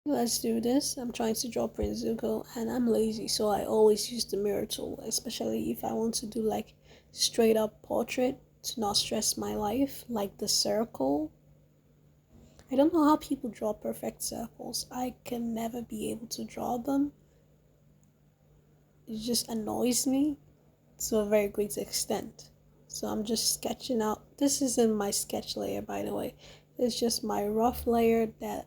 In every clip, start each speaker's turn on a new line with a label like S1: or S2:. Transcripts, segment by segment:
S1: Let's do this. I'm trying to draw Prince Zuko and I'm lazy, so I always use the mirror tool, especially if I want to do like straight up portrait to not stress my life, like the circle. I don't know how people draw perfect circles. I can never be able to draw them. It just annoys me to a very great extent. So I'm just sketching out. This isn't my sketch layer, by the way. It's just my rough layer that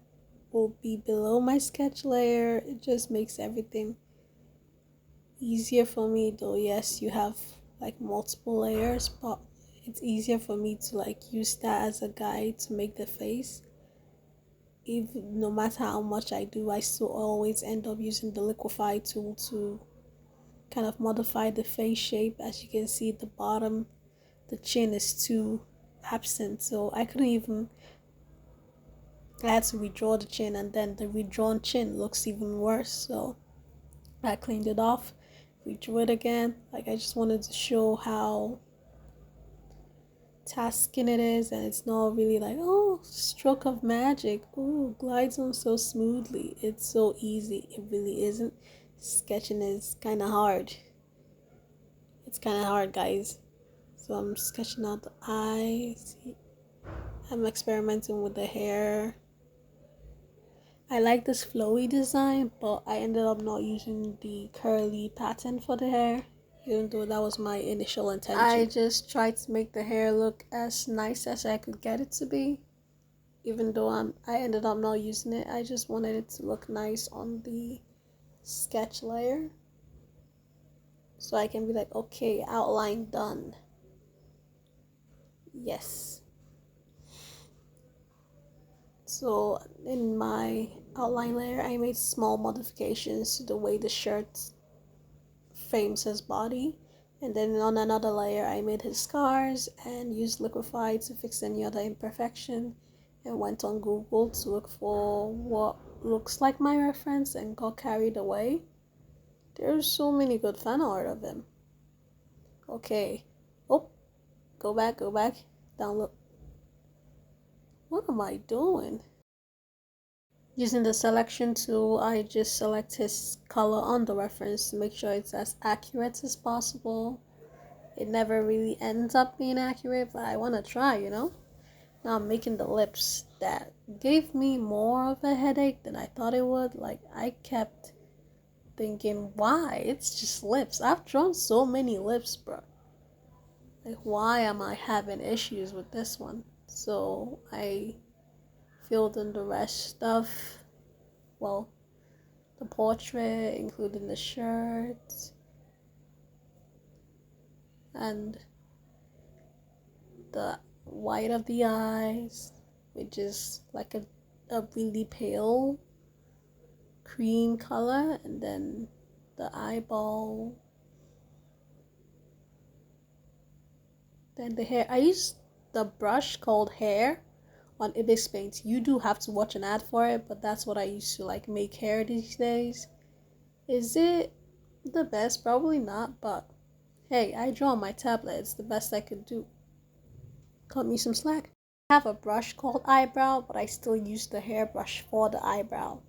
S1: will be below my sketch layer. It just makes everything easier for me, though. Yes, you have like multiple layers, but it's easier for me to like use that as a guide to make the face. Even no matter how much I do, I still always end up using the liquify tool to kind of modify the face shape. As you can see at the bottom, the chin is too absent, so I had to redraw the chin, and then the redrawn chin looks even worse, so I cleaned it off, redrew it again. Like, I just wanted to show how tasking it is, and it's not really like, oh, stroke of magic, oh, glides on so smoothly. It's so easy. It really isn't. Sketching is kind of hard. It's kind of hard, guys. So I'm sketching out the eyes. I'm experimenting with the hair. I like this flowy design, but I ended up not using the curly pattern for the hair, even though that was my initial intention. I just tried to make the hair look as nice as I could get it to be, even though I ended up not using it. I just wanted it to look nice on the sketch layer, so I can be like, okay, outline done. Yes. So in my outline layer, I made small modifications to the way the shirt frames his body. And then on another layer, I made his scars and used liquify to fix any other imperfection, and went on Google to look for what looks like my reference and got carried away. There's so many good fan art of him. Okay. Oh, go back, download. What am I doing? Using the selection tool, I just select his color on the reference to make sure it's as accurate as possible. It never really ends up being accurate, but I want to try, Now I'm making the lips that gave me more of a headache than I thought it would. Like, I kept thinking, why? It's just lips. I've drawn so many lips, bro. Like, why am I having issues with this one? So I filled in the rest of, well, the portrait, including the shirt and the white of the eyes, which is like a really pale cream color, and then the eyeball, then the hair. I used the brush called Hair on Ibis Paint. You do have to watch an ad for it, but that's what I used to like make hair these days. Is it the best? Probably not, but hey, I draw on my tablet. It's the best I could do. Cut me some slack. I have a brush called Eyebrow, but I still use the hairbrush for the eyebrow.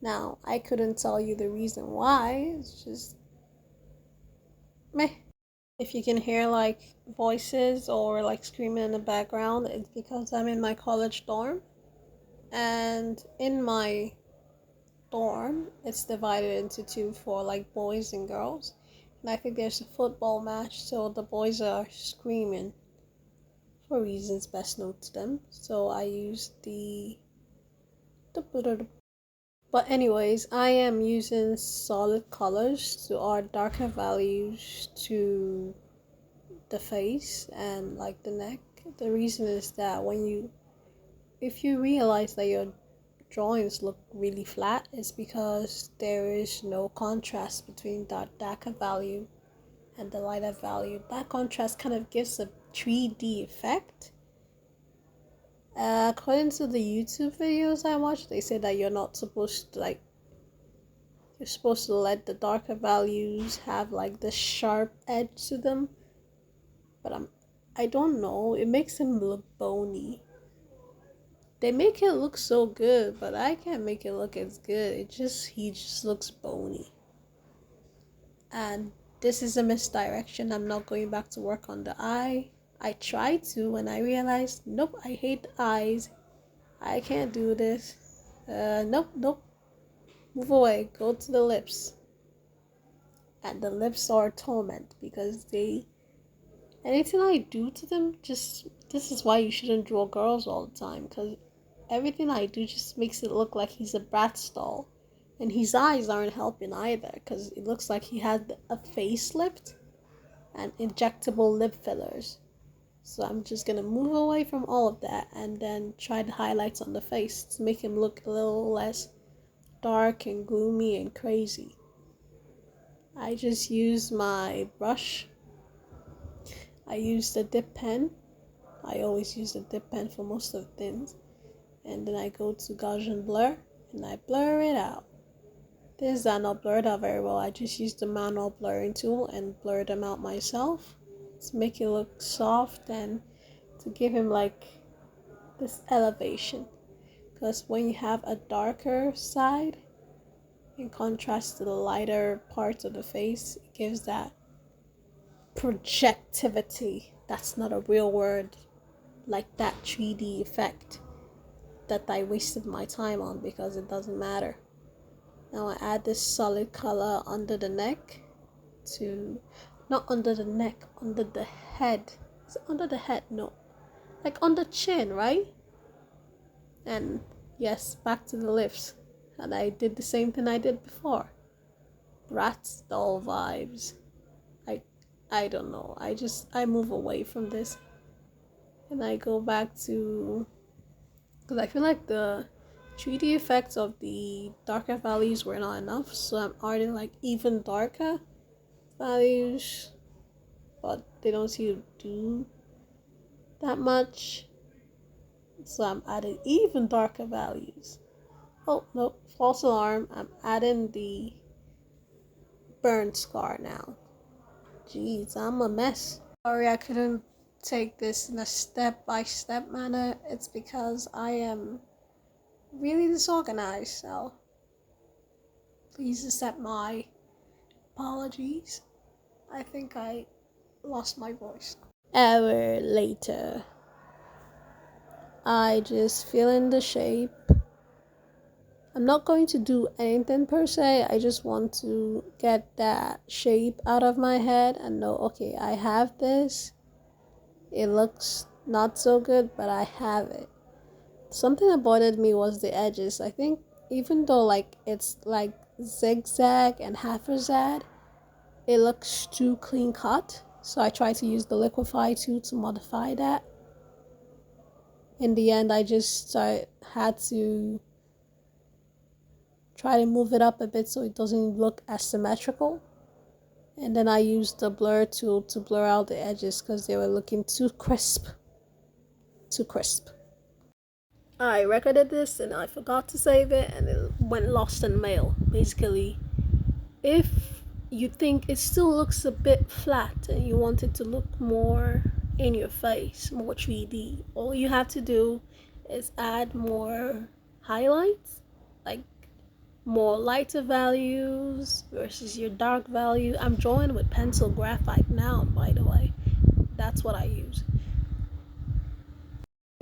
S1: Now, I couldn't tell you the reason why. It's just meh. If you can hear like voices or like screaming in the background, it's because I'm in my college dorm. And in my dorm, it's divided into two for like boys and girls. And I think there's a football match, so the boys are screaming for reasons best known to them. So I use the but anyways, I am using solid colors to add darker values to the face and like the neck. The reason is that if you realize that your drawings look really flat, it's because there is no contrast between that darker value and the lighter value. That contrast kind of gives a 3D effect. According to the YouTube videos I watch, they say that you're not supposed to you're supposed to let the darker values have like the sharp edge to them. But I don't know. It makes them look bony. They make it look so good, but I can't make it look as good. He just looks bony. And this is a misdirection. I'm not going back to work on the eye. I tried to and I realized, nope, I hate the eyes. I can't do this. Nope. Move away. Go to the lips. And the lips are a torment because anything I do to them, this is why you shouldn't draw girls all the time, because everything I do just makes it look like he's a Bratz doll. And his eyes aren't helping either, because it looks like he had a facelift and injectable lip fillers. So I'm just gonna move away from all of that and then try the highlights on the face to make him look a little less dark and gloomy and crazy. I just use my brush. I use the dip pen. I always use the dip pen for most of the things. And then I go to Gaussian blur and I blur it out. Things are not blurred out very well. I just use the manual blurring tool and blur them out myself to make it look soft and to give him like this elevation. Because when you have a darker side in contrast to the lighter parts of the face, it gives that projectivity. That's not a real word, like that 3D effect that I wasted my time on because it doesn't matter. Now I add this solid color under the neck not under the neck, under the head. Is it under the head? No. Like on the chin, right? And yes, back to the lips. And I did the same thing I did before. Bratz doll vibes. I don't know. I move away from this. And I go back to, because I feel like the 3D effects of the darker values were not enough, so I'm adding like even darker values, but they don't seem to do that much, so I'm adding even darker values. Oh no, false alarm. I'm adding the burn scar now. Jeez, I'm a mess. Sorry I couldn't take this in a step-by-step manner. It's because I am really disorganized, so please accept my apologies. I think I lost my voice. Hour later, I just fill in the shape. I'm not going to do anything per se. I just want to get that shape out of my head and know, okay, I have this. It looks not so good, but I have it. Something that bothered me was the edges. I think even though like it's like zigzag and half a zag, it looks too clean cut. So I tried to use the liquify tool to modify that. In the end, I just had to try to move it up a bit so it doesn't look as symmetrical. And then I used the blur tool to blur out the edges because they were looking too crisp. I recorded this and I forgot to save it and it went lost in mail. Basically, if you think it still looks a bit flat and you want it to look more in your face, more 3D, all you have to do is add more highlights, like more lighter values versus your dark value. I'm drawing with pencil graphite now, by the way. That's what I use.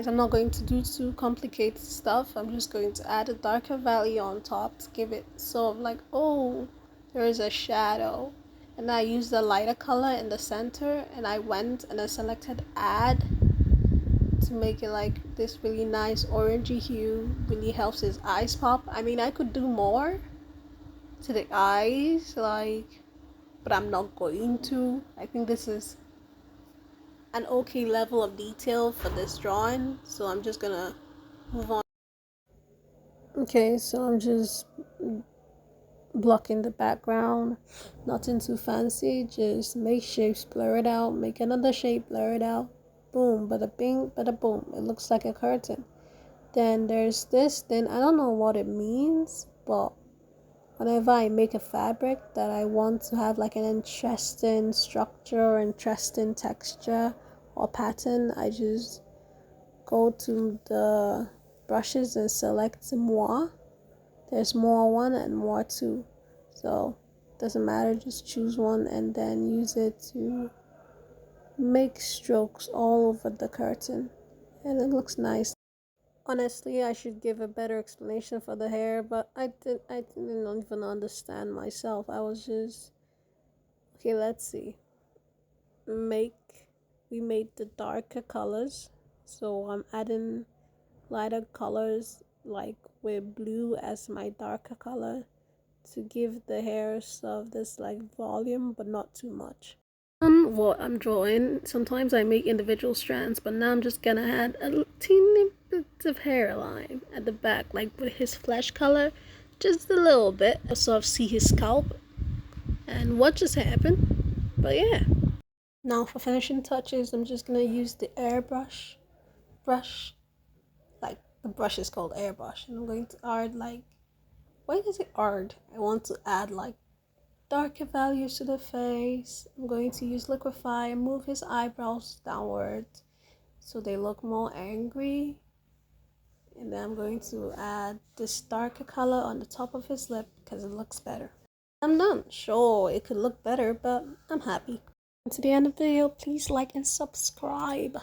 S1: I'm not going to do too complicated stuff. I'm just going to add a darker value on top to give it sort of like, oh, there is a shadow. And I used the lighter color in the center and I went and I selected add to make it like this really nice orangey hue. Really helps his eyes pop. I mean, I could do more to the eyes, like, but I'm not going to. I think this is an okay level of detail for this drawing, so I'm just gonna move on. Okay, so I'm just blocking the background, nothing too fancy, just make shapes, blur it out, make another shape, blur it out, boom, bada bing, bada boom, it looks like a curtain. Then there's this thing, I don't know what it means, but whenever I make a fabric that I want to have like an interesting structure, interesting texture or pattern, I just go to the brushes and select more. There's more one and more two. So doesn't matter, just choose one and then use it to make strokes all over the curtain. And it looks nice. Honestly, I should give a better explanation for the hair, but I didn't even understand myself. I was just okay, let's see. Make we made the darker colors. So I'm adding lighter colors like with blue as my darker color to give the hair stuff this like volume but not too much. What I'm drawing, sometimes I make individual strands, but now I'm just gonna add a teeny bit of hairline at the back, like with his flesh color, just a little bit. I sort of see his scalp and what just happened. But yeah. Now for finishing touches, I'm just gonna use the airbrush brush. Like the brush is called airbrush, and I'm going to add like why is it add? I want to add like darker values to the face. I'm going to use liquify and move his eyebrows downward so they look more angry. And then I'm going to add this darker color on the top of his lip because it looks better. I'm done. Sure, it could look better, but I'm happy. And to the end of the video, please like and subscribe.